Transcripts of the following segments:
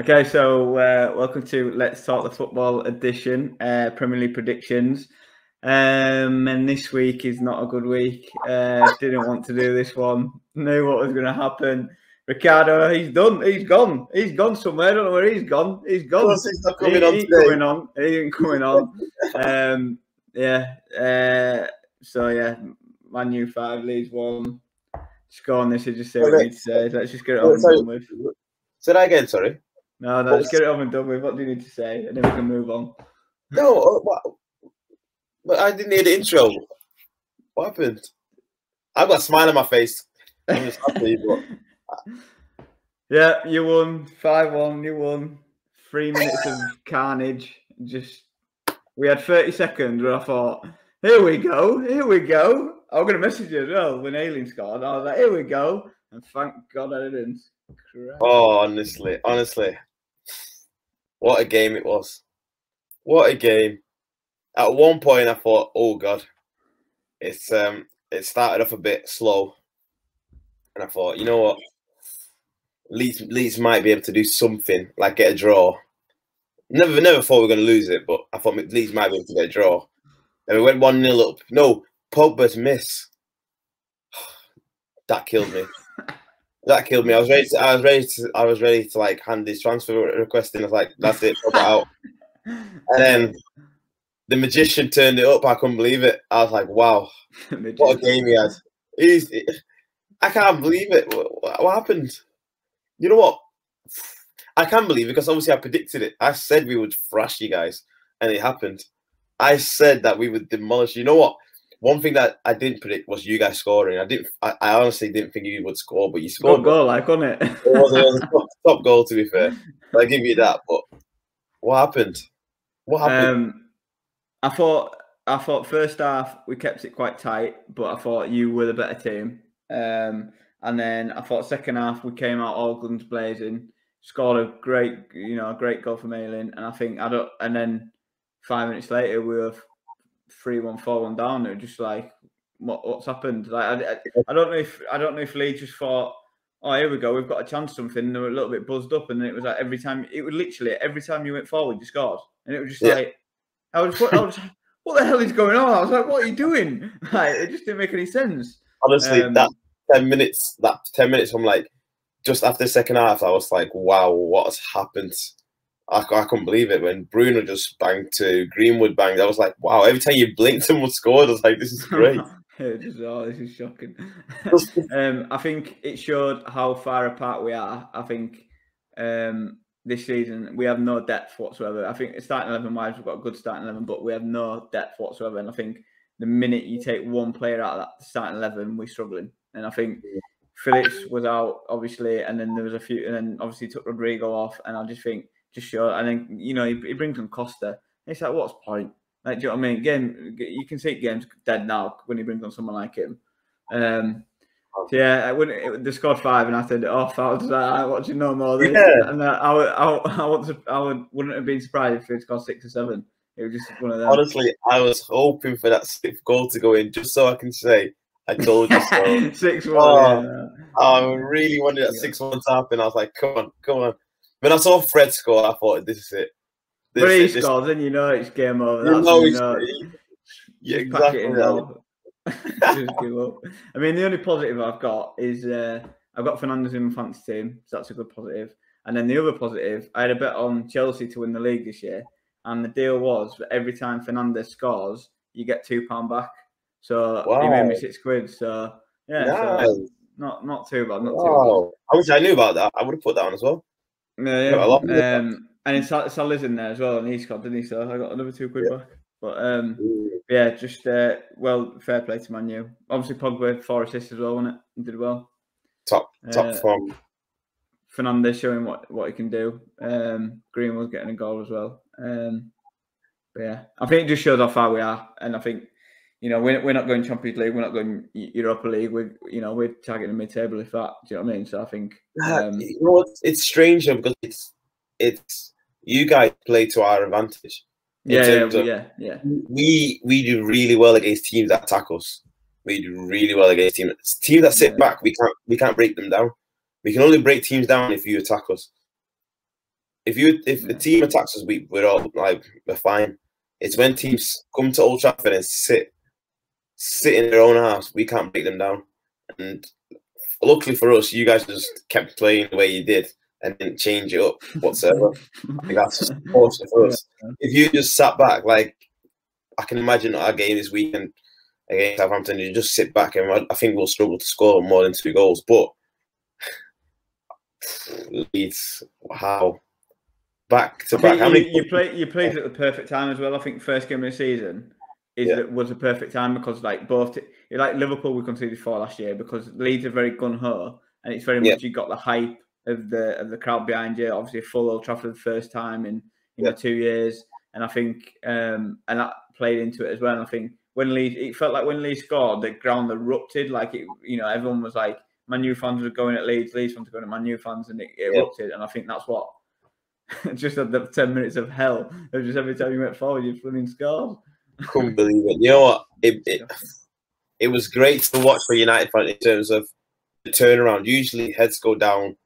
Okay, so welcome to Let's Talk the Football edition, Premier League predictions. And this week is not a good week. Didn't want to do this one. Knew what was going to happen. Ricardo, he's done. He's gone. He's gone somewhere. I don't know where he's gone. He's gone. He's not coming on today. He ain't coming on. So yeah, Man U 5, Leeds 1. Just go on this and just say what we need to say. Let's just get it on and done with. Say that again, sorry. No, let's get it on and done with. What do you need to say? And then we can move on. No, but I didn't hear the intro. What happened? I've got a smile on my face. I'm just happy, but... Yeah, you won 5-1. You won 3 minutes of carnage. We had 30 seconds where I thought, here we go. I was going to message you as well when Aileen scored. I was like, here we go. And thank God I didn't. Correct. Oh, honestly. What a game it was. What a game. At one point I thought, oh God. It started off a bit slow. And I thought, you know what? Leeds might be able to do something, like get a draw. Never thought we were going to lose it, but I thought Leeds might be able to get a draw. And we went 1-0 up. No, Pogba's miss. That killed me. That killed me. I was ready to like hand his transfer request in. I was like, that's it, pop it out. And then the magician turned it up. I couldn't believe it. I was like, wow, what a game he had. I can't believe it. What happened? You know what? I can't believe it because obviously I predicted it. I said we would thrash you guys, and it happened. I said that we would demolish. You know what? One thing that I didn't predict was you guys scoring. I honestly didn't think you would score, but you scored. Good goal, like, wasn't it? It was a top goal, to be fair. I give you that. But what happened? I thought first half we kept it quite tight, but I thought you were the better team. And then I thought second half we came out all guns blazing, scored a great goal from Aileen, and then 5 minutes later we were 3-1, 4-1 down. It was just like, what's happened? Like I don't know if Leeds just thought, oh, here we go, we've got a chance something. They were a little bit buzzed up, and then it was like every time you went forward, you scored, and it was just like, I was what the hell is going on? I was like, what are you doing? Like, it just didn't make any sense. Honestly, that 10 minutes, I'm like, just after the second half, I was like, wow, what has happened? I couldn't believe it when Bruno just banged to Greenwood banged. I was like, wow, every time you blinked someone scored. I was like, this is great. This is shocking. I think it showed how far apart we are. I think this season we have no depth whatsoever. I think starting 11 wise, we've got a good starting 11, but we have no depth whatsoever. And I think the minute you take one player out of that starting 11, we're struggling. And I think Phillips was out, obviously, and then there was a few, and then obviously took Rodrigo off. And I just think, and then he brings on Costa. It's like, what's the point? Like, do you know what I mean? You can see games dead now when he brings on someone like him. So yeah, they scored 5, and I turned it off. I was like, watching no more of this. Yeah. And I wouldn't have been surprised if it scored 6 or 7. It was just one of them. Honestly, I was hoping for that 6th goal to go in, just so I can say, I told you so. 6-1. I really wanted that 6-1 to happen. I was like, come on. When I saw Fred score, I thought, this is it. But he scores, then it's game over. Yeah, exactly. Just give up. I mean, the only positive I've got is I've got Fernandes in my fantasy team, so that's a good positive. And then the other positive, I had a bet on Chelsea to win the league this year, and the deal was that every time Fernandes scores, you get £2 back. So he made me £6. So yeah, nice. So not too bad. Not too bad. I wish I knew about that. I would have put that on as well. Yeah. And then Salah's in there as well, and he scored, didn't he? So I got another £2 back. But yeah, just fair play to Man U. Obviously, Pogba 4 assists as well, wasn't it? He did well. Top form. Fernandes showing what he can do. Greenwood's getting a goal as well. But yeah, I think it just shows how far we are, and I think we're not going Champions League, we're not going Europa League. We're targeting mid-table, if that. Do you know what I mean? So I think it's strange because it's you guys play to our advantage. Yeah. We do really well against teams that attack us. We do really well against teams that sit back. We can't break them down. We can only break teams down if you attack us. if the team attacks us, we're all like we're fine. It's when teams come to Old Trafford and sit in their own house, we can't break them down. And luckily for us, you guys just kept playing the way you did and didn't change it up whatsoever. I think that's just fortunate for us. If you just sat back, like I can imagine our game this weekend against Southampton, you just sit back and I think we'll struggle to score more than 2 goals. But Leeds, how back to back? How many? You played at the perfect time as well. I think first game of the season was a perfect time because like like Liverpool we conceded 4 last year because Leeds are very gun ho and it's very much you got the hype of the crowd behind you. Obviously, a full Old Trafford the first time in 2 years, and I think and that played into it as well. And I think it felt like when Leeds scored, the ground erupted. Like everyone was like, Man U fans were going at Leeds fans were going at Man U fans, and it erupted. And I think that's what just had the 10 minutes of hell. It was just every time you went forward, you flipping scored. Couldn't believe it. You know what? It was great to watch for United fan in terms of the turnaround. Usually heads go down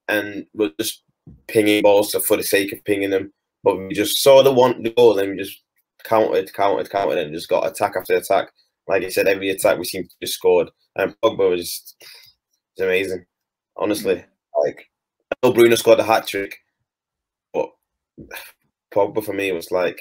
and we're just pinging balls for the sake of pinging them. But we just saw the goal and we just countered and just got attack after attack. Like I said, every attack we seemed to just scored. And Pogba was amazing. Honestly. Like I know Bruno scored a hat-trick, but Pogba for me was like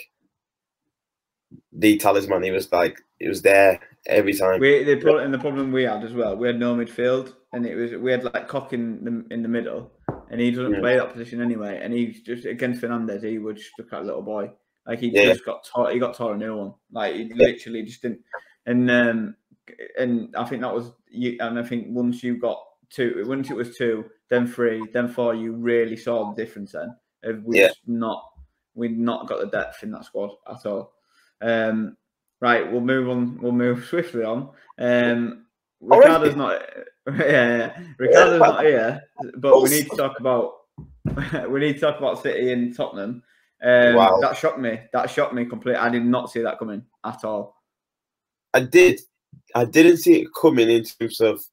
the talisman. He was like, it was there every time. The problem we had as well, we had no midfield, and we had like Cock in the middle, and he doesn't play that position anyway. And he's just against Fernandes, he would just look like a little boy. Like he just got taught. He got taught a new one. Like he literally just didn't. And I think that was you. And I think once you got 2, once it was 2, then 3, then 4, you really saw the difference. Then we'd not got the depth in that squad at all. Right, we'll move on. We'll move swiftly on. Ricardo's not. Ricardo's not here, but we need to talk about City and Tottenham. Wow. That shocked me. That shocked me completely. I did not see that coming at all. I didn't see it coming in terms of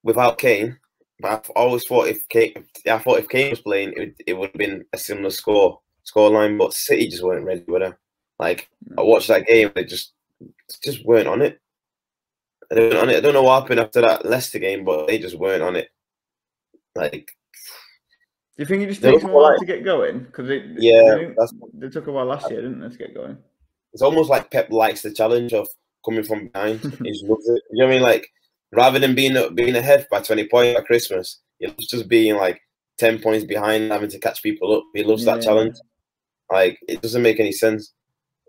without Kane. But I always thought if Kane was playing, it would have been a similar scoreline. But City just weren't ready, were they? Like I watched that game, they just weren't on it. They weren't on it. I don't know what happened after that Leicester game, but they just weren't on it. Like, do you think it just takes a while to get going? Because they took a while last year, didn't they, to get going? It's almost like Pep likes the challenge of coming from behind. He just loves it. You know what I mean? Like rather than being ahead by 20 points by Christmas, it's just being like 10 points behind, having to catch people up. He loves that challenge. Like it doesn't make any sense.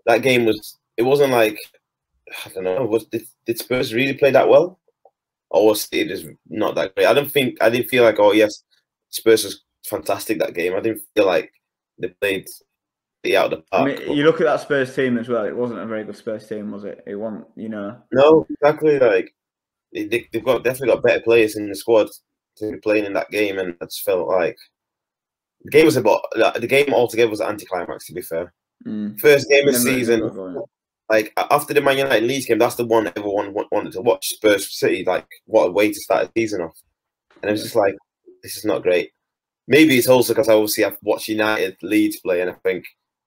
That game it wasn't like, I don't know, did Spurs really play that well? Or was it just not that great? I didn't feel like, oh yes, Spurs was fantastic that game. I didn't feel like they played the out of the park. I mean, you look at that Spurs team as well, it wasn't a very good Spurs team, was it? It wasn't, No, exactly. Like they've definitely got better players in the squad to be playing in that game, and I just felt like the game altogether was an anticlimax, to be fair. First game of the season, like after the Man United Leeds game, that's the one everyone wanted to watch. Spurs City, like what a way to start the season off. And it was just like, this is not great. Maybe it's also because I've watched United Leeds play, and I think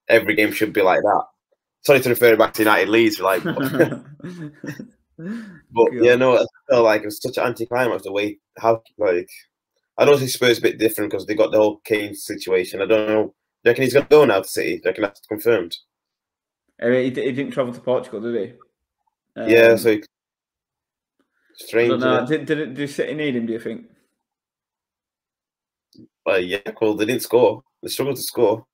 every game should be like that. Sorry to refer back to United Leeds, like, but yeah, no, I felt like it was such an anticlimax. The way I don't think Spurs a bit different because they got the whole Kane situation. I don't know. Do you reckon he's going to go now to City? Do you reckon that's confirmed? I mean, he didn't travel to Portugal, did he? Yeah, so strange. Did City need him, do you think? Yeah, well, they didn't score. They struggled to score.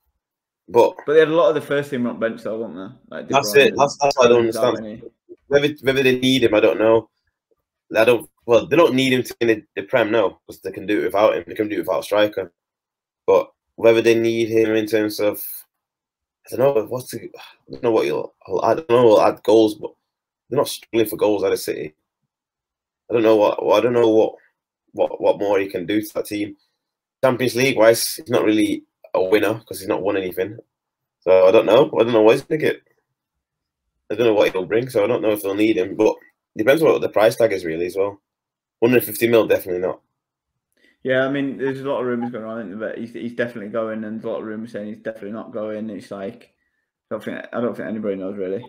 But they had a lot of the first team on bench, though, weren't they? Like that's it. That's what I don't understand. Whether they need him, I don't know. Well, they don't need him to win the Prem, no, because they can do it without him. They can do it without a striker. But whether they need him in terms of, I don't know what he'll add goals, but they're not struggling for goals out of City. I don't know what more he can do to that team. Champions League wise, he's not really a winner because he's not won anything. So I don't know what he's going to get. I don't know what he'll bring, so I don't know if they'll need him. But it depends on what the price tag is really as well. 150 mil, definitely not. Yeah, I mean, there's a lot of rumours going on, but he's definitely going, and there's a lot of rumours saying he's definitely not going. It's like I don't think anybody knows really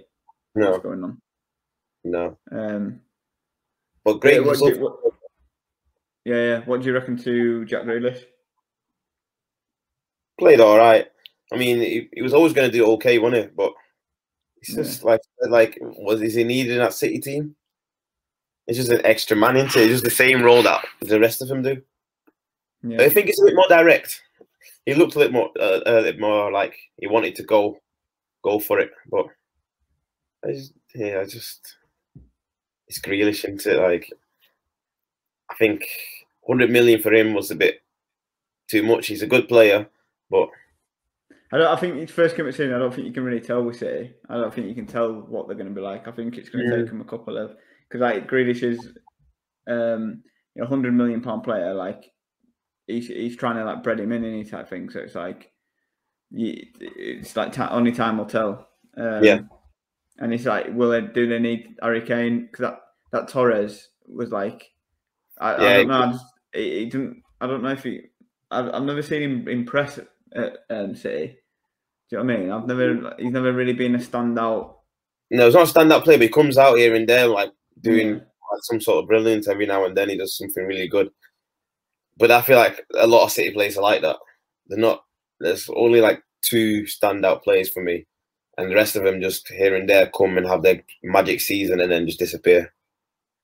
what's going on. No. But great. Yeah. What do you reckon to Jack Grealish? Played all right. I mean, he was always going to do okay, wasn't he? But it's just like is he needed in that City team? It's just an extra man into it. It's just the same role that the rest of them do. Yeah. I think it's a bit more direct. He looked a bit more like he wanted to go for it, but it's Grealish into it. Like, I think 100 million for him was a bit too much. He's a good player, but I think his first game at City, I don't think you can really tell with City. I don't think you can tell what they're going to be like. I think it's going to take him a couple of, because like Grealish is, £100 million player. Like he's trying to like bread him in any type thing. So it's like only time will tell. And it's like, do they need Harry Kane? Because that Torres was like, I don't know. I don't know if I've never seen him impress at City. Do you know what I mean? He's never really been a standout. No, he's not a standout player, but he comes out here and there, like doing like some sort of brilliance every now and then. He does something really good. But I feel like a lot of City players are like that. There's only like 2 standout players for me, and the rest of them just here and there come and have their magic season and then just disappear.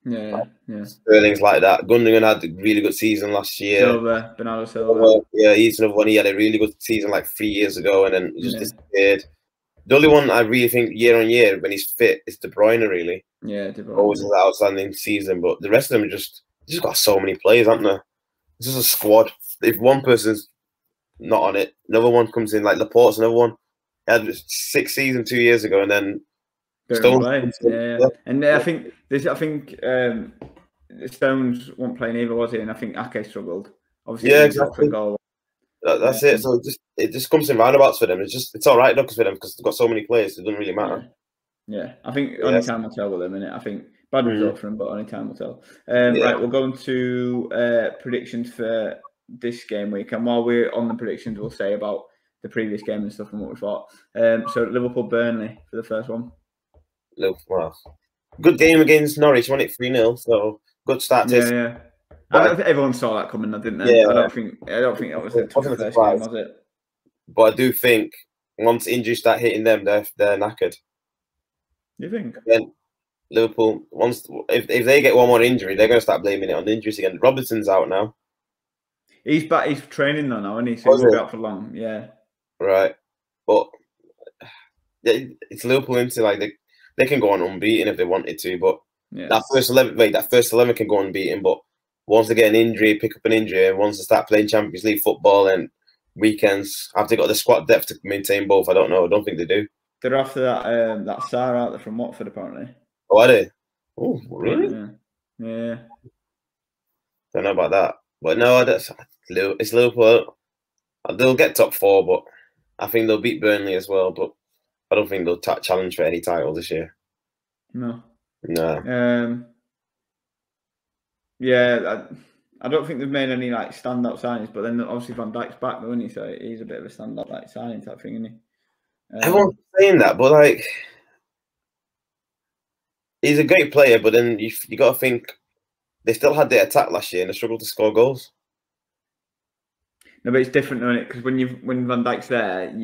Yeah. Sterling's like that. Gundogan had a really good season last year. Bernardo Silva. Yeah, he's another one. He had a really good season like 3 years ago, and then just disappeared. The only one I really think year on year when he's fit is De Bruyne. Really, De Bruyne. Always an outstanding season, but the rest of them just got so many players, haven't they? It's just a squad. If one person's not on it, another one comes in. Like Laporte's another one. He had 6 seasons 2 years ago, and then Stones. And I think Stones weren't playing either, was he? And I think Ake struggled. Obviously, exactly. Goal. That's it. So it just comes in roundabouts for them. It's all right for them because they've got so many players. It doesn't really matter. Yeah. I think only time will tell with them, innit? I think bad result for them, but only time will tell. Right, we'll go into predictions for this game week, and while we're on the predictions, we'll say about the previous game and stuff and what we thought. So Liverpool Burnley for the first one. Good game against Norwich. Won it 3-0. So good start. Yeah. I don't think everyone saw that coming, didn't they? Yeah. I don't think that was the first game, was it? But I do think once injuries start hitting them, they're knackered. You think? Then Liverpool, if they get one more injury, they're going to start blaming it on the injuries again. Robertson's out now. He's back. He's training though now, and he won't be out for long. Yeah. Right, but it's Liverpool into like they can go on unbeaten if they wanted to, but that first 11 can go unbeaten. But once they get an injury, pick up an injury, and once they start playing Champions League football and weekends, have they got the squad depth to maintain both? I don't know. I don't think they do. They're after that Sarr out there from Watford, apparently. Oh, are they? Oh, really? Yeah. Don't know about that, but no, it's Liverpool. They'll get top 4, but I think they'll beat Burnley as well. But I don't think they'll challenge for any title this year. No. I don't think they've made any like standout signings, but then obviously Van Dijk's back though, isn't he? So he's a bit of a standout like signing type thing, isn't he? Everyone's saying that, but like he's a great player, but then you got to think they still had their attack last year and they struggled to score goals. No, but it's different, isn't it? Because when Van Dijk's there,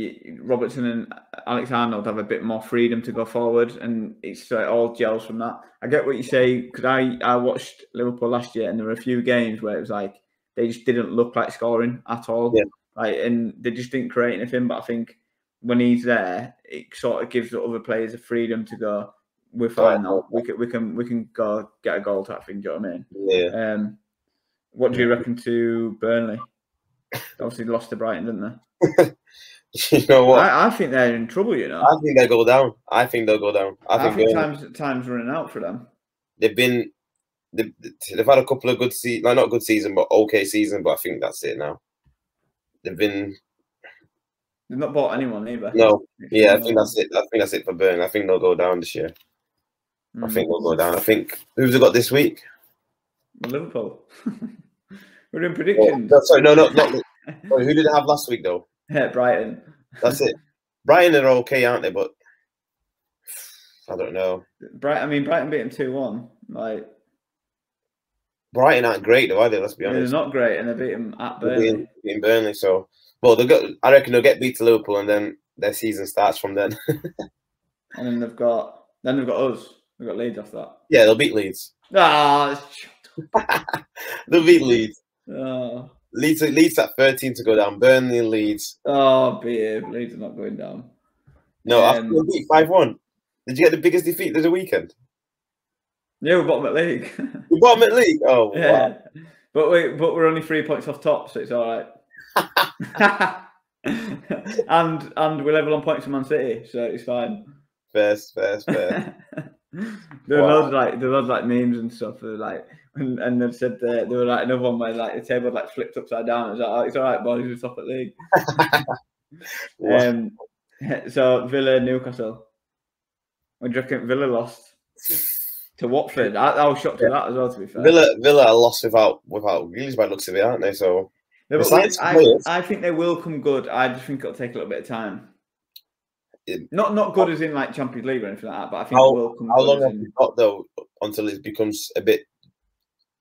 Robertson and Alex-Arnold have a bit more freedom to go forward, and it all gels from that. I get what you say, because I watched Liverpool last year, and there were a few games where it was like they just didn't look like scoring at all, and they just didn't create anything. But I think when he's there, it sort of gives the other players the freedom to go, we're fine now. We can go get a goal type thing. Do you know what I mean? Yeah. What do you reckon to Burnley? Obviously lost to Brighton, didn't they? You know what? I think they're in trouble. You know. I think they'll go down. I think they'll go down. I think time's running out for them. They've had a couple of good seasons, not good season, but okay season. But I think that's it now. They've not bought anyone either. No, I think that's it. I think that's it for Burnley. I think they'll go down this year. I think they'll go down. I think who've they got this week? Liverpool. We're doing predictions. No, sorry, no, not. Sorry, who did they have last week though? Yeah, Brighton. That's it. Brighton are okay, aren't they? But I don't know. Brighton beat them 2-1. Like Brighton aren't great though, are they? Let's be honest. They're not great, and they beat them at Burnley. Beating Burnley, so well, I reckon they'll get beat to Liverpool, and then their season starts from then. And then they've got us. We've got Leeds after that. Yeah, they'll beat Leeds. Ah, They'll beat Leeds. Oh. Leeds at 13 to go down. Burnley and Leeds. Oh, behave. Leeds are not going down. No, after they beat 5-1. Did you get the biggest defeat of the weekend? Yeah, we're bottom at league. We're bottom at league? Oh, yeah. Wow. But we're only 3 points off top, so it's all right. and we're level on points with Man City, so it's fine. Fair. There were loads like memes and stuff. Like, and they said there were like another one where like the table had, like flipped upside down. It was like, oh, it's all right, boys, we're top at league. So Villa, Newcastle. What do you reckon? Villa lost to Watford. I was shocked at that as well. To be fair, Villa are lost without Grealish by the looks of it, aren't they? So I think they will come good. I just think it'll take a little bit of time. Not good as in like Champions League or anything like that, but I think it will come good. How long have we got though until it becomes a bit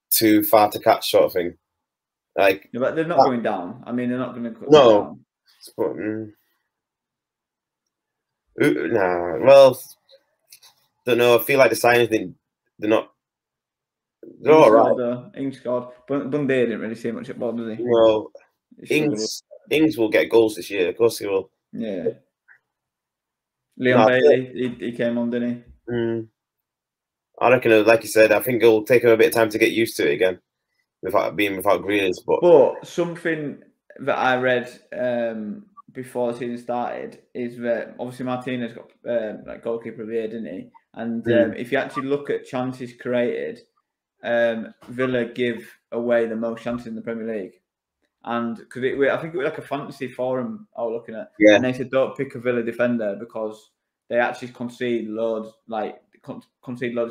too far to catch, sort of thing? Like, yeah, but they're not going down. I mean, they're not going to go down. Nah, well, don't know. I feel like the signing thing, they're not. They're all right. Ings scored. Bundy didn't really see much at ball, does he? No, Ings will get goals this year. Of course he will. Yeah. Leon Bailey, he came on, didn't he? I reckon, like you said, I think it'll take him a bit of time to get used to it again, without Grealish. But something that I read before the season started is that obviously Martinez got like goalkeeper of the year, didn't he? And if you actually look at chances created, Villa give away the most chances in the Premier League. And because I think it was like a fantasy forum I was looking at, and they said don't pick a Villa defender because they actually concede loads of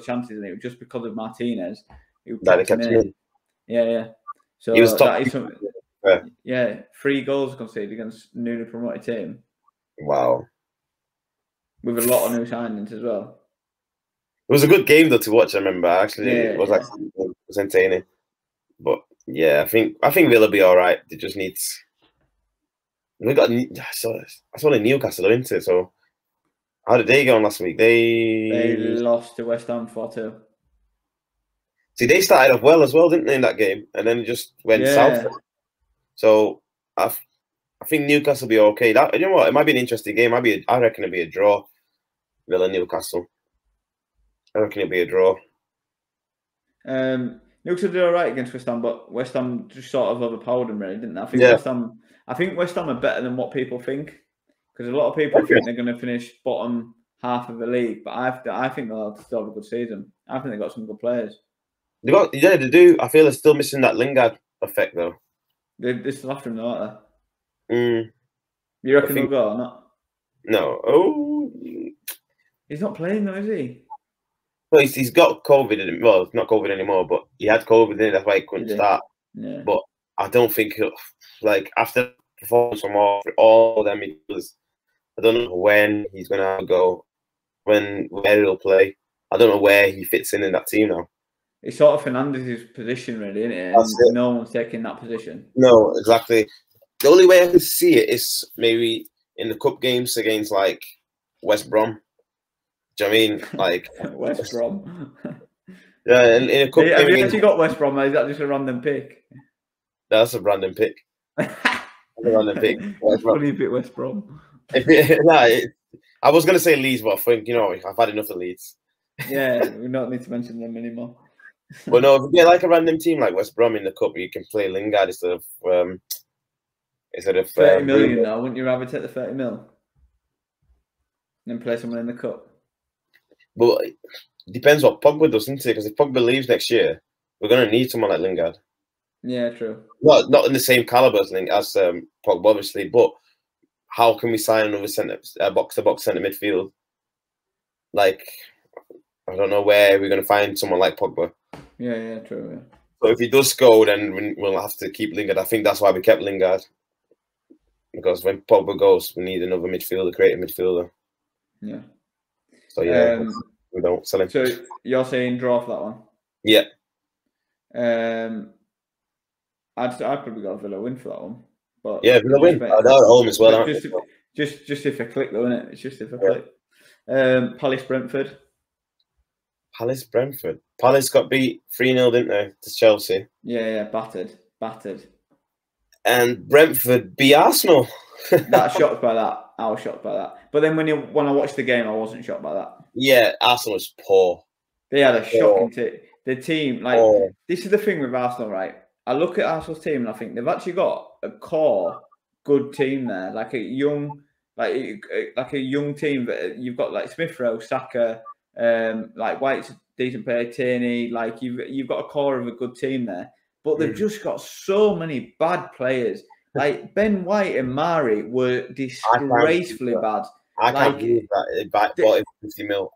chances, and it was just because of Martinez. That kept him in. Yeah. So he was top. That is something. Yeah, 3 goals conceded against newly promoted team. Wow. With a lot of new signings as well. It was a good game though to watch. I remember it was entertaining, but. Yeah, I think Villa will be all right. They just need. That's only Newcastle are into it. So, how did they go on last week? They lost to West Ham 4-2. See, they started off well as well, didn't they, in that game, and then just went south. So, I think Newcastle will be okay. You know what? It might be an interesting game. I reckon it'll be a draw. Villa Newcastle. I reckon it'll be a draw. Newcastle did all right against West Ham, but West Ham just sort of overpowered them, really, didn't they? I think West Ham are better than what people think, because a lot of people think they're going to finish bottom half of the league, but I think they'll still have a good season. I think they've got some good players. They do. I feel they're still missing that Lingard effect, though. They still have him, though, aren't they? You reckon they'll go or not? No. Oh, he's not playing, though, is he? Well, he's got COVID. Well, it's not COVID anymore, but he had COVID, and that's why he couldn't start. Yeah. But I don't think after performance from all them, I don't know when he's going to have to go, where he'll play. I don't know where he fits in that team now. It's sort of Fernandez's position, really, isn't it? And no one's taking that position. No, exactly. The only way I can see it is maybe in the cup games against like West Brom. Do you know what I mean? Like West Brom. Yeah, in a cup game. Have you actually got West Brom? Or is that just a random pick? That's a random pick. Random pick. Funny bit West Brom. I was going to say Leeds, but I think, I've had enough of Leeds. Yeah, we don't need to mention them anymore. But no, if you get like a random team like West Brom in the cup, you can play Lingard instead of 30 million now. Wouldn't you rather take the 30 mil and then play someone in the cup? But it depends what Pogba does, isn't it? Because if Pogba leaves next year, we're going to need someone like Lingard. Yeah, true. Well, not in the same caliber as Pogba, obviously, but how can we sign another box-to-box centre midfield? Like, I don't know where we're going to find someone like Pogba. Yeah, true. So if he does go, then we'll have to keep Lingard. I think that's why we kept Lingard. Because when Pogba goes, we need another midfielder, creative midfielder. Yeah. So yeah, we don't sell him. So you're saying draw for that one? Yeah. I'd probably go Villa win for that one. But yeah, Villa win. They're at home as well, aren't they? Just if I click though, isn't it? It's just if I click. Palace Brentford. Palace Brentford. Palace got beat 3-0, didn't they, to Chelsea? Yeah, battered. And Brentford beat Arsenal. That's shocked by that. I was shocked by that. But then when I watched the game, I wasn't shocked by that. Yeah, Arsenal was poor. They had a shocking team. The team, this is the thing with Arsenal, right? I look at Arsenal's team and I think they've actually got a core good team there, like a young team. But you've got like Smith Rowe, Saka, like White's a decent player, Tierney. Like you've got a core of a good team there, but they've just got so many bad players. Like Ben White and Mari were disgracefully bad. I can't believe that. Bought him 50 mil.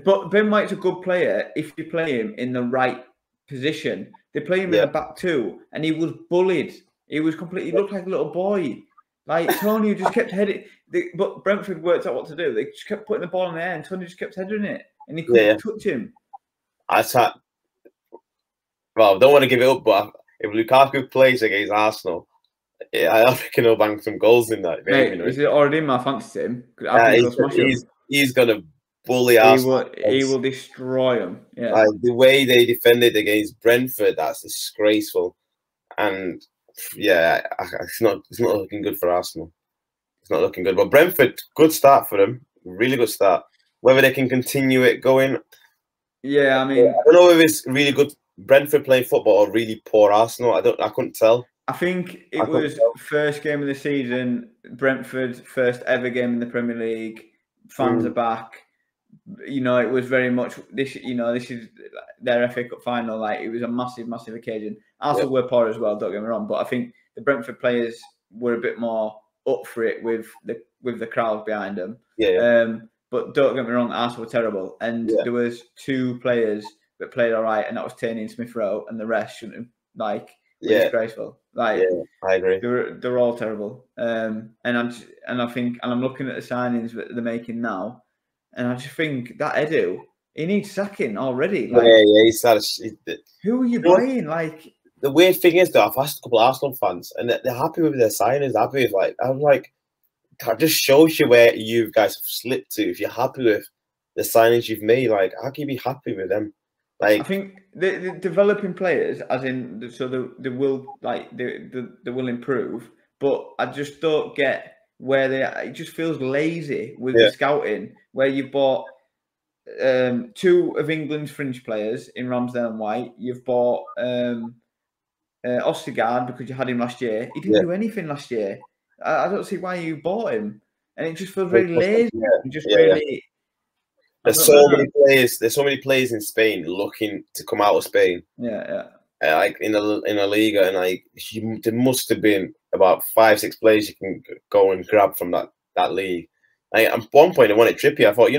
But Ben White's a good player if you play him in the right position. They play him in the back two, and he was bullied. He was completely looked like a little boy. Like Tony just kept heading. But Brentford worked out what to do. They just kept putting the ball in the air, and Tony just kept heading it, and he couldn't touch him. I don't want to give it up, but if Lukaku plays against Arsenal, I reckon he'll bang some goals in that. Mate, is it already in my fantasy team? He's gonna bully Arsenal. He will destroy them. Yeah, the way they defended against Brentford, that's disgraceful. And yeah, it's not looking good for Arsenal. It's not looking good. But Brentford, good start for them. Really good start. Whether they can continue it going. Yeah, I mean, I don't know if it's really good Brentford playing football or really poor Arsenal. I couldn't tell. I think it was first game of the season, Brentford first ever game in the Premier League. Fans are back. You know, it was very much this. You know, this is their FA Cup final. Like it was a massive, massive occasion. Arsenal were poor as well. Don't get me wrong, but I think the Brentford players were a bit more up for it with the crowd behind them. But don't get me wrong, Arsenal were terrible, and there was two players that played all right, and that was Tierney and Smith Rowe, and the rest shouldn't have disgraceful. Like I agree. They're all terrible. And I'm looking at the signings that they're making now, and I just think that Edu, he needs sacking already. Like, who are you buying? Like the weird thing is, though, I've asked a couple of Arsenal fans, and they're happy with their signings. Happy with I'm like, that just shows you where you guys have slipped to. If you're happy with the signings you've made, like how can you be happy with them? Like, I think the developing players, as in, so they will improve, but I just don't get where they are. It just feels lazy with the scouting, where you've bought two of England's fringe players in Ramsdale and White. You've bought Ostergaard because you had him last year. He didn't do anything last year. I don't see why you bought him, and it just feels very lazy. Really. There's so many players. There's so many players in Spain looking to come out of Spain. Like in a Liga, and like there must have been about 5-6 players you can go and grab from that league. Like, at one point, I wanted Trippier. I thought,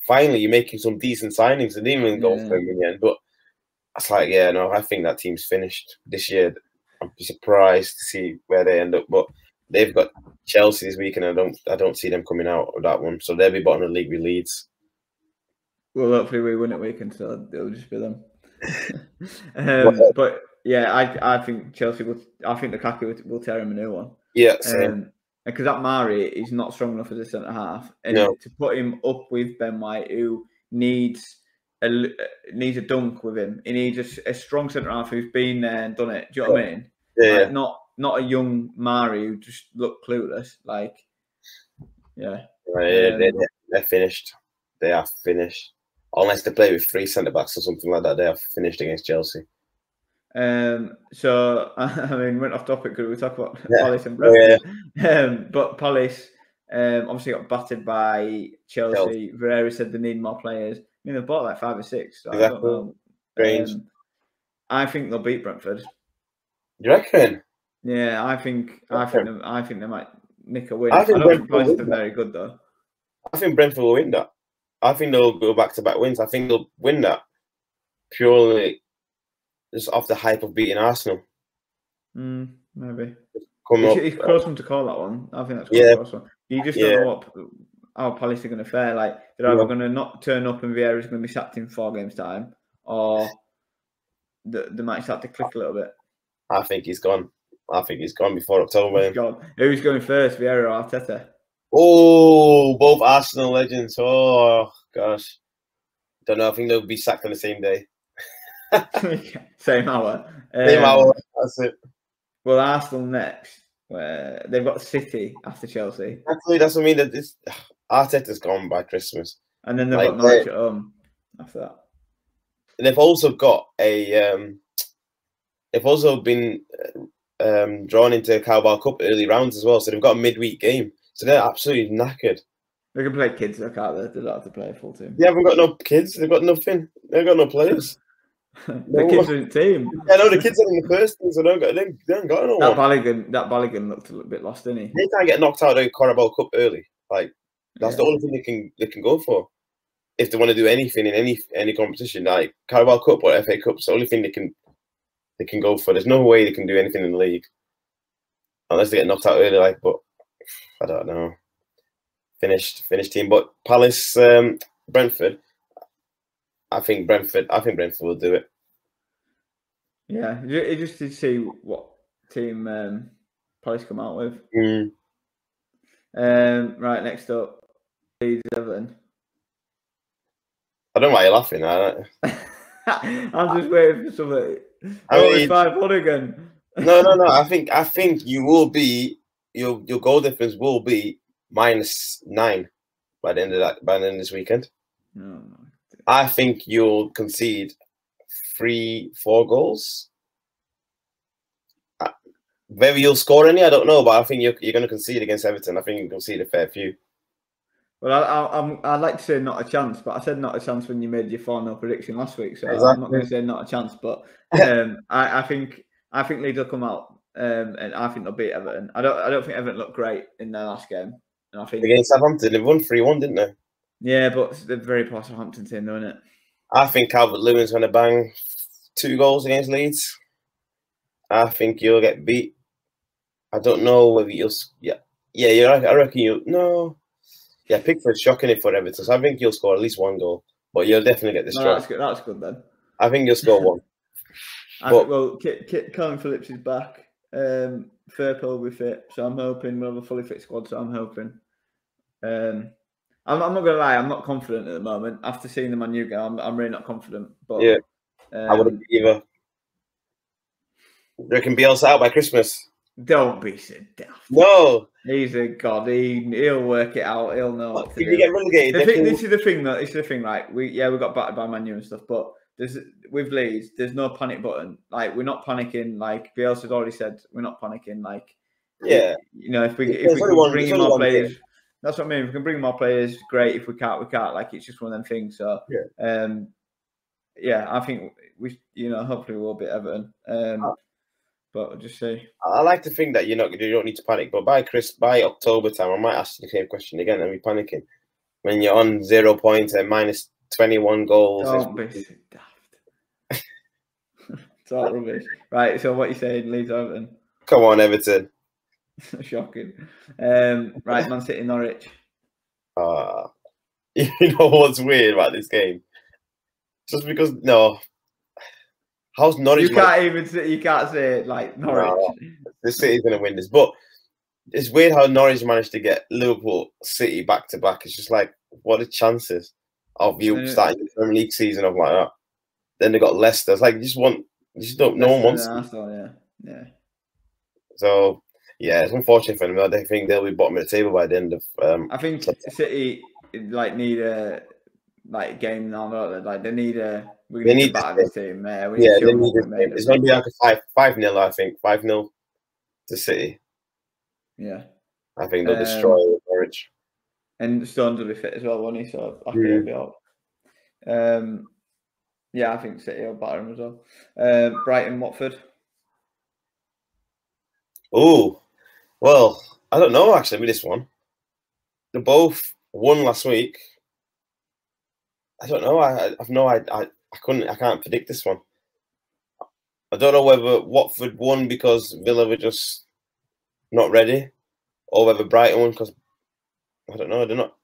finally you're making some decent signings. I didn't even go for him in the end, but I was like, I think that team's finished this year. I'm surprised to see where they end up, but they've got Chelsea this week, and I don't see them coming out of that one. So they'll be bottom of the league with Leeds. Well, hopefully we win at weekend, so it'll just be them. But yeah, I think Chelsea will. I think Lukaku will tear him a new one. Yeah, same. Because that Mari is not strong enough as a centre half, and to put him up with Ben White, who needs a dunk with him. He needs a strong centre half who's been there and done it. Do you know what I mean? Yeah. Not a young Mari who just looked clueless. Like, they're finished. They are finished. Unless they play with 3 centre-backs or something like that, they are finished against Chelsea. So, I mean, went off topic because we talk about Palace and Brentford. But Palace obviously got battered by Chelsea. Vieira said they need more players. I mean, they've bought like 5 or 6. So exactly. I don't know. I think they'll beat Brentford. You reckon? Yeah, I think they might nick a win. I don't think Palace are very good though. I think Brentford will win that. I think they'll go back-to-back wins. I think they'll win that purely just off the hype of beating Arsenal. Maybe. Come up, It's close one to call that one. I think that's quite yeah, a close one. You just don't know how Palace are going to fare. Like, they're either going to not turn up and Vieira's going to be sacked in 4 games' time, or they might start to click a little bit. I think he's gone. I think he's gone before October. He's gone. Who's going first, Vieira or Arteta? Oh, both Arsenal legends. Oh, gosh. Don't know. I think they'll be sacked on the same day. Same hour. Same hour. That's it. Well, Arsenal next. Where they've got City after Chelsea. Actually, that's what I mean. That this Arteta's gone by Christmas. And then they've got Norwich at home after that. And they've also got a... they've also been drawn into Carabao Cup early rounds as well. So they've got a midweek game. So they're absolutely knackered. They can play kids, though, can't they? They don't have to play a full team. They haven't got no kids. They've got nothing. They've got no players. The kids are in the team. Yeah, no, the kids are in the first team, so they haven't got no one. That Balogun looked a little bit lost, didn't he? They can't get knocked out of the Carabao Cup early. Like, that's the only thing they can go for. If they want to do anything in any competition, like Carabao Cup or FA Cup, it's the only thing they can go for. There's no way they can do anything in the league. Unless they get knocked out early, like, but I don't know. Finished team. But Palace, Brentford. I think Brentford will do it. Yeah, just to see what team Palace come out with. Right, next up, Leeds Everton. I don't know why you're laughing. I'm just waiting for something. It's 5-1 again. No. I think you will be your goal difference will be -9 by the end of this weekend. No. I think you'll concede 3-4 goals. Whether you'll score any, I don't know, but I think you're going to concede against Everton. I think you'll concede a fair few. Well, I'd like to say not a chance, but I said not a chance when you made your 4-0 prediction last week, so exactly. I'm not going to say not a chance. But I think Leeds will come out, and I think they'll beat Everton. I don't think Everton looked great in their last game, and I think against Southampton they won 3-1, didn't they? Yeah, but they're very poor Southampton team, though, isn't it? I think Calvert-Lewin's going to bang 2 goals against Leeds. I think you'll get beat. I don't know whether you'll. Yeah, you're right. I reckon you'll. No. Yeah, Pickford's shocking it for Everton, so I think you'll score at least 1 goal, but you'll definitely get destroyed. No, that's good then. I think you'll score 1. Well, Colin Phillips is back. Firpo will be fit, so I'm hoping we'll have a fully fit squad. So I'm hoping. I'm not going to lie, I'm not confident at the moment. After seeing the Man U game, I'm really not confident. But yeah, I wouldn't either. There can be else out by Christmas. Don't be so daft. No, he's a god. He'll work it out. He'll know what to do. If you get relegated, this is the thing. Though, it's the thing, right? We got battered by Man U and stuff, but with Leeds, there's no panic button. Like, we're not panicking. Like Bielsa's already said, we're not panicking. Like, if we can bring in more players. That's what I mean. If we can bring more players, great. If we can't, we can't. Like, it's just one of them things. So, I think we, hopefully we'll beat Everton. But I'll just say, I like to think that you don't need to panic. But by October time, I might ask you the same question again and be panicking when you're on 0 points and -21 goals. Don't be so daft. It's all rubbish. Right. So what you saying, Leeds Everton? Come on, Everton. Shocking. Right, Man City, Norwich. You know what's weird about this game? Just because how's Norwich? You can't say it like Norwich. No, the City's going to win this, but it's weird how Norwich managed to get Liverpool City back to back. It's just like, what are the chances of you starting the Premier League season of like that? Then they got Leicester. It's like no one wants. Yeah. So. Yeah, it's unfortunate for them. I think they'll be bottom of the table by the end of. I think City need a game now. Like they need a. We need to battle this team. They need it's going to be like a 5-0. I think 5-0 to City. Yeah, I think they'll destroy Norwich. And Stones will be fit as well, won't he? So I think he'll be out. I think City will batter him as well. Brighton, Watford. Oh. Well, I don't know actually with this one. They both won last week. I don't know. I can't predict this one. I don't know whether Watford won because Villa were just not ready, or whether Brighton won because I don't know. They're not.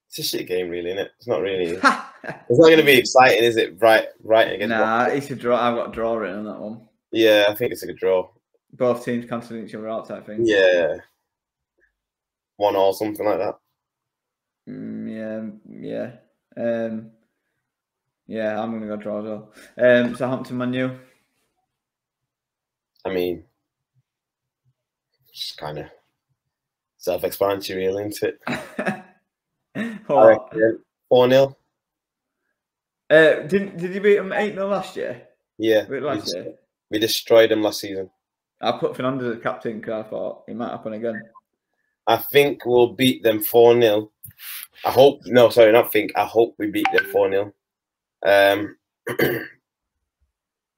It's a shit game, really, isn't it? It's not really. It's not going to be exciting, is it? Brighton against Watford. It's a draw. I've got a draw written on that one. Yeah, I think it's a good draw. Both teams cancelling each other out, type thing. Yeah. 1-1, something like that. Yeah. Yeah, I'm going to go draw as well. Southampton, Man U. I mean, just kind of self-explanatory, really, isn't it? 4-0. Did you beat them 8-0 last year? Yeah. We destroyed them last season. I put Fernandes as captain because I thought it might happen again. I think we'll beat them 4-0. I hope. No, sorry, not think. I hope we beat them 4-0.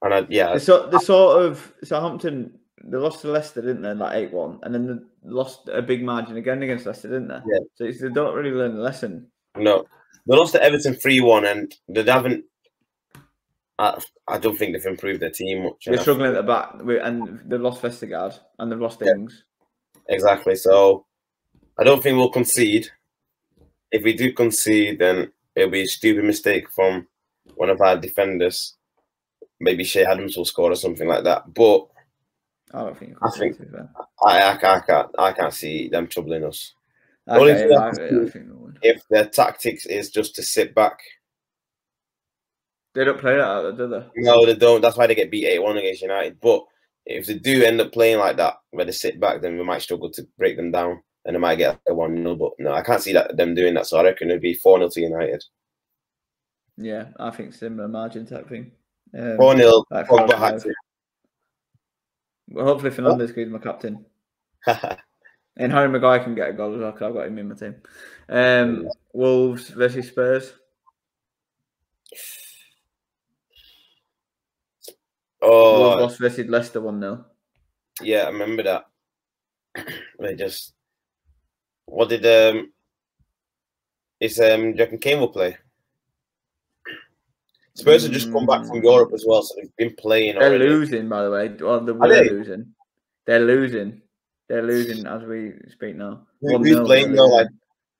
The sort of Southampton, they lost to Leicester, didn't they? Like 8-1, and then they lost a big margin again against Leicester, didn't they? Yeah. So they don't really learn the lesson. No, they lost to Everton 3-1, and they haven't. I don't think they've improved their team much. They're struggling at the back, and they've lost Vestergaard and they've lost Ings. Exactly. So I don't think we'll concede. If we do concede, then it'll be a stupid mistake from one of our defenders. Maybe Shea Adams will score or something like that. But I don't think. I can't see them troubling us. Okay, I think they would. If their tactics is just to sit back. They don't play that, do they? No, they don't. That's why they get beat 8-1 against United. But if they do end up playing like that, where they sit back, then we might struggle to break them down, and they might get a 1-0. But no, I can't see them doing that. So I reckon it'd be 4-0 to United. Yeah, I think similar margin type thing. 4-0. Like well, hopefully Fernandes is my captain. And Harry Maguire can get a goal as well, because I've got him in my team. Wolves versus Spurs. Wolves lost versus Leicester 1-0. Yeah, I remember that. They just. What did do you reckon Kane will play? Spurs have just come back from Europe as well, so they've been playing. They're losing, by the way. Well, they were losing. They're losing. They're losing as we speak now. Who's playing though?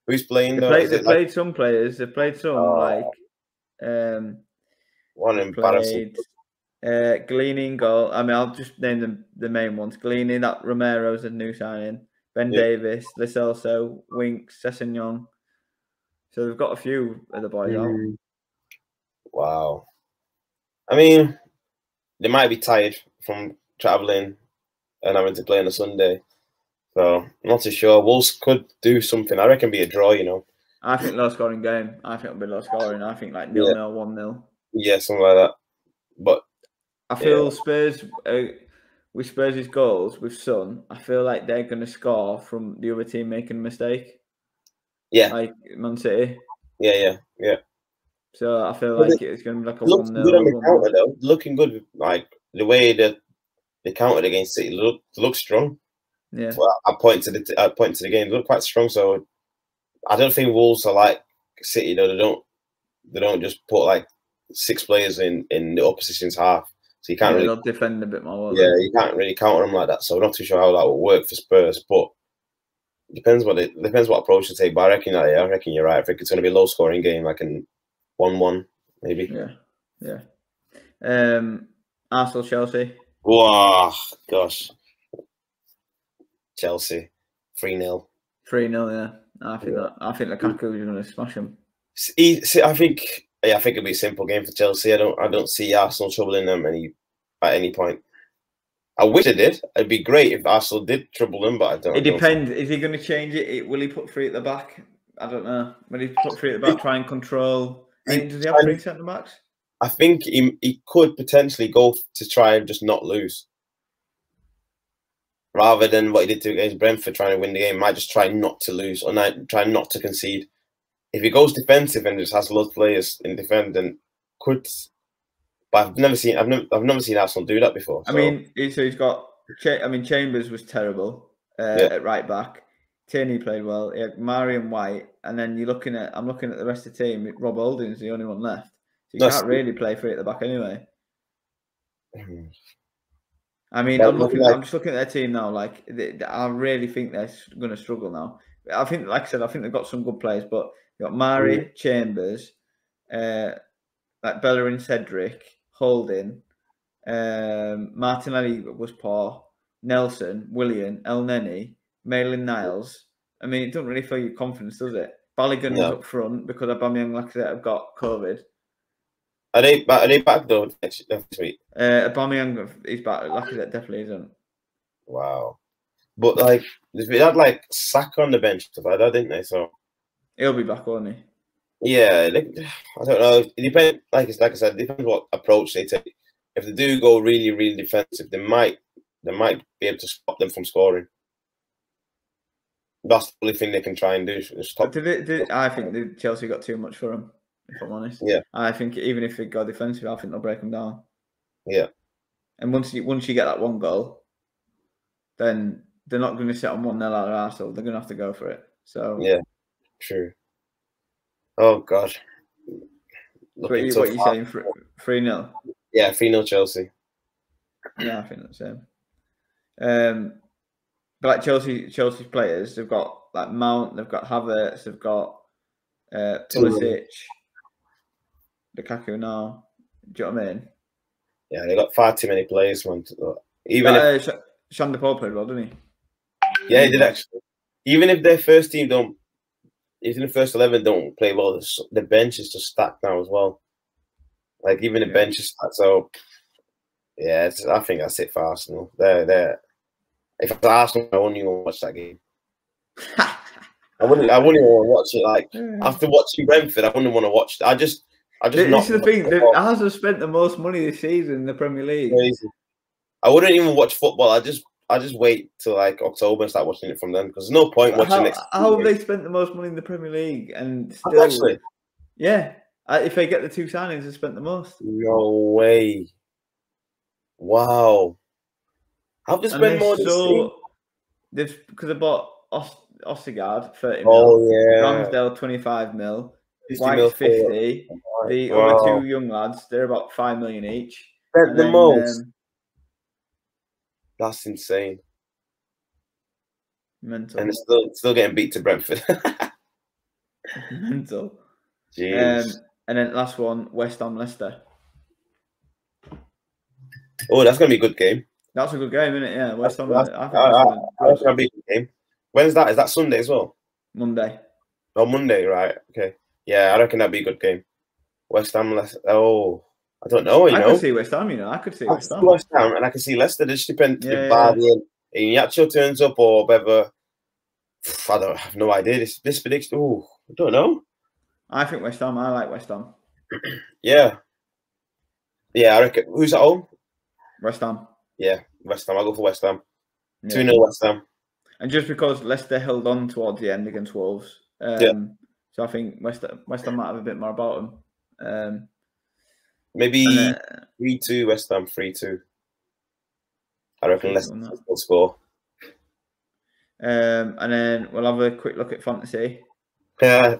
Who's playing though? They played some players. They played some one embarrassing. Gleany in goal. I mean, I'll just name the main ones. Gleany, that Romero's a new signing. Ben Davis, Lo Celso, Winks, Sessegnon. So they've got a few of the boys out. Wow. I mean, they might be tired from travelling and having to play on a Sunday. So I'm not too sure. Wolves could do something. I reckon be a draw, I think low scoring game. I think it'll be low scoring. I think like 0-0, 1-0. Yeah, something like that. But I feel Spurs with Spurs' goals with Son, I feel like they're going to score from the other team making a mistake. Yeah. Like Man City. Yeah. So I feel like it's going to be like a 1-0. Looking good on the counter, though. Looking good. Like the way that they countered against City look strong. Yeah. Well, I point to the game. They look quite strong. So I don't think Wolves are like City, though. They don't just put like 6 players in the opposition's half. So you can't really they'll defend a bit more. Yeah, you can't really counter them like that. So I'm not too sure how that will work for Spurs, but depends what approach they take. But I reckon you're right. I think it's going to be a low scoring game, like a 1-1 maybe. Yeah. Arsenal Chelsea. Wow, gosh. Chelsea 3-0. 3-0. Yeah, I think Lukaku is going to smash them. I think it'll be a simple game for Chelsea. I don't see Arsenal troubling them at any point. I wish they did. It'd be great if Arsenal did trouble them, but I don't. It depends. Is he going to change it? Will he put 3 at the back? I don't know. Will he put 3 at the back, try and control? Does he have 3 centre backs? I think he could potentially go to try and just not lose, rather than what he did against Brentford, trying to win the game. Might just try not to lose or try not to concede. If he goes defensive and just has loads of players in defend, then could. But I've never seen Arsenal do that before. So. I mean, he's got. Chambers was terrible at right back. Tierney played well. He had Marion White, and then I'm looking at the rest of the team. Rob Holding's the only one left. So you can't really play 3 at the back anyway. I mean, I'm just looking at their team now. Like, I really think they're going to struggle now. I think, like I said, I think they've got some good players, but you've got Mari, Chambers, like Bellerin, Cedric, Holding, Martinelli was poor, Nelson, Willian, El Neni, Maitland-Niles. I mean, it doesn't really fill your confidence, does it? Balogun's up front because Aubameyang, like I said, have got COVID. Are they back though next week? Aubameyang, he's back. Like I said, definitely isn't. Wow. But like they had like Saka on the bench stuff like that, didn't they? So he'll be back, won't he? Yeah, I don't know. It depends. Like I said, it depends what approach they take. If they do go really, really defensive, they might be able to stop them from scoring. That's the only thing they can try and do. Stop. I think Chelsea got too much for them, if I'm honest. Yeah. I think even if they go defensive, I think they'll break them down. Yeah. And once you get that one goal, then they're not going to sit on 1-0 out of Arsenal. They're going to have to go for it. So yeah, true. Oh God. What are you saying? 3-0? Yeah, 3-0 Chelsea. Yeah, I think that's the same. But like Chelsea's players, they've got like Mount, they've got Havertz, they've got Pulisic, Lukaku now. Do you know what I mean? Yeah, they got far too many players. Shander Paul played well, didn't he? Yeah, he did actually. Even if their first team don't, even the first 11 don't play well, the bench is just stacked now as well. Like even the bench is stacked. So yeah, I think that's it for Arsenal. They're if it's Arsenal, I wouldn't even watch that game. I wouldn't even want to watch it. Like after watching Brentford, I wouldn't want to watch it. This is the thing. Arsenal spent the most money this season in the Premier League. Crazy. I wouldn't even watch football. I just wait till like October and start watching it from then because there's no point watching it. How have they spent the most money in the Premier League and still? Actually, yeah. If they get the 2 signings, they spent the most. No way! Wow. How have they spent more this season? Because they bought Ostergaard 30 mil. Yeah. Ramsdale 25 mil. White 50. The other 2 young lads, they're about 5 million each. Spent the most. That's insane. Mental. And it's still getting beat to Brentford. Mental. Jeez. And then last one, West Ham Leicester. Oh, that's gonna be a good game. That's a good game, isn't it? Yeah, West Ham. That's gonna be a good game. When's that? Is that Sunday as well? Monday. Oh, Monday, right? Okay. Yeah, I reckon that'd be a good game. West Ham, Leicester. Oh, I don't know. I could see West Ham. I could see West Ham. West Ham, and I can see Leicester. It just depends if Bardi and Iñárritu turns up or whether. I have no idea. This prediction. Oh, I don't know. I think West Ham. I like West Ham. Yeah. Yeah, I reckon. Who's at home? West Ham. Yeah, West Ham. I'll go for West Ham. 2-0 West Ham. And just because Leicester held on towards the end against Wolves, so I think West Ham might have a bit more about them. Maybe 3-2 West Ham. 3-2. I reckon Leicester will score. And then we'll have a quick look at fantasy. Yeah.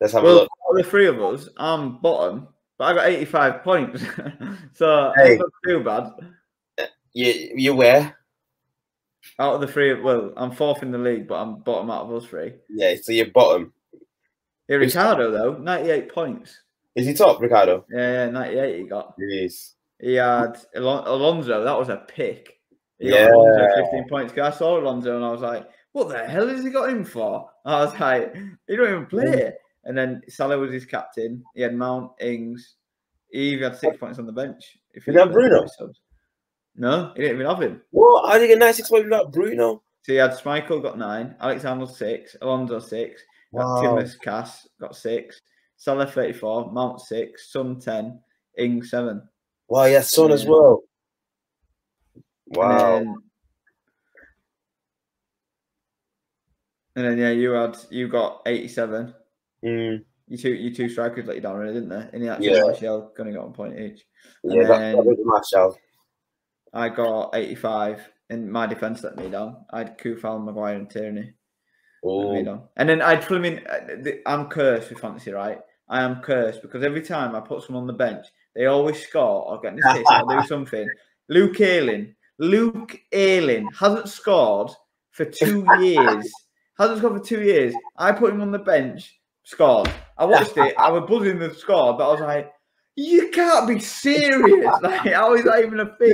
Let's have a look. Out of the 3 of us, I'm bottom, but I got 85 points. So it's not too bad. You where? Out of the 3, well, I'm 4th in the league, but I'm bottom out of us 3. Yeah, so you're bottom. Yeah, Ricardo, though, 98 points. Is he top, Ricardo? Yeah, 98 he got. Jeez. He had Alonso, that was a pick. He got Alonso 15 points. I saw Alonso and I was like, what the hell has he got him for? I was like, he don't even play. And then Salah was his captain. He had Mount, Ings. He even had 6 points on the bench. Did he have Bruno? No, he didn't even have him. What? I think a 96 points without Bruno. So he had Schmeichel got 9, Alexander 6, Alonso 6, got Timmers Cass got 6, Salah 34, Mount 6, Son 10, Ings 7. Wow, yeah, Son as well. Wow. And then you got 87. Mm. You two strikers let you down, really, didn't they? In the actual Martial, gonna got 1 point each. Yeah, that was Martial. I got 85, and my defence let me down. I had Kufal, Maguire, and Tierney. And then I'd I'm cursed with fantasy, right? I am cursed because every time I put someone on the bench, they always score or get in this case or do something. Luke Ayling hasn't scored for 2 years. Hasn't scored for 2 years. I put him on the bench, scored. I watched it. I was buzzing the score, but I was like, you can't be serious. Like, how is that even a thing?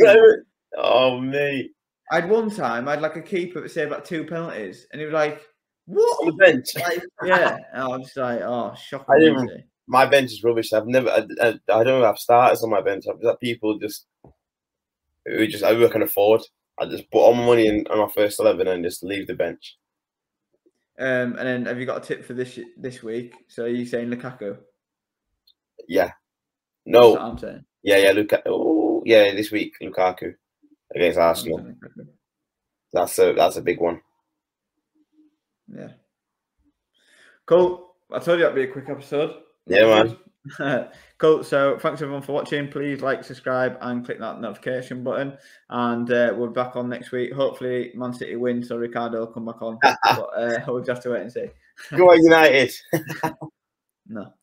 Oh, mate. I had like a keeper that saved like 2 penalties, and he was like, what? On the bench. Like, yeah. And I was just like, oh, shocking. My bench is rubbish. I don't have starters on my bench. I've got people who can afford. I just put all my money in on my first 11 and just leave the bench. And then have you got a tip for this week? So are you saying Lukaku? Yeah. No. That's what I'm saying. Yeah, Lukaku. Oh, yeah, this week Lukaku against Arsenal. That's a big one. Yeah. Cool. I told you that'd be a quick episode. Yeah, man. Cool. So thanks everyone for watching. Please like, subscribe, and click that notification button. And we're back on next week. Hopefully, Man City win, so Ricardo will come back on. But we'll just have to wait and see. Go on, United. No.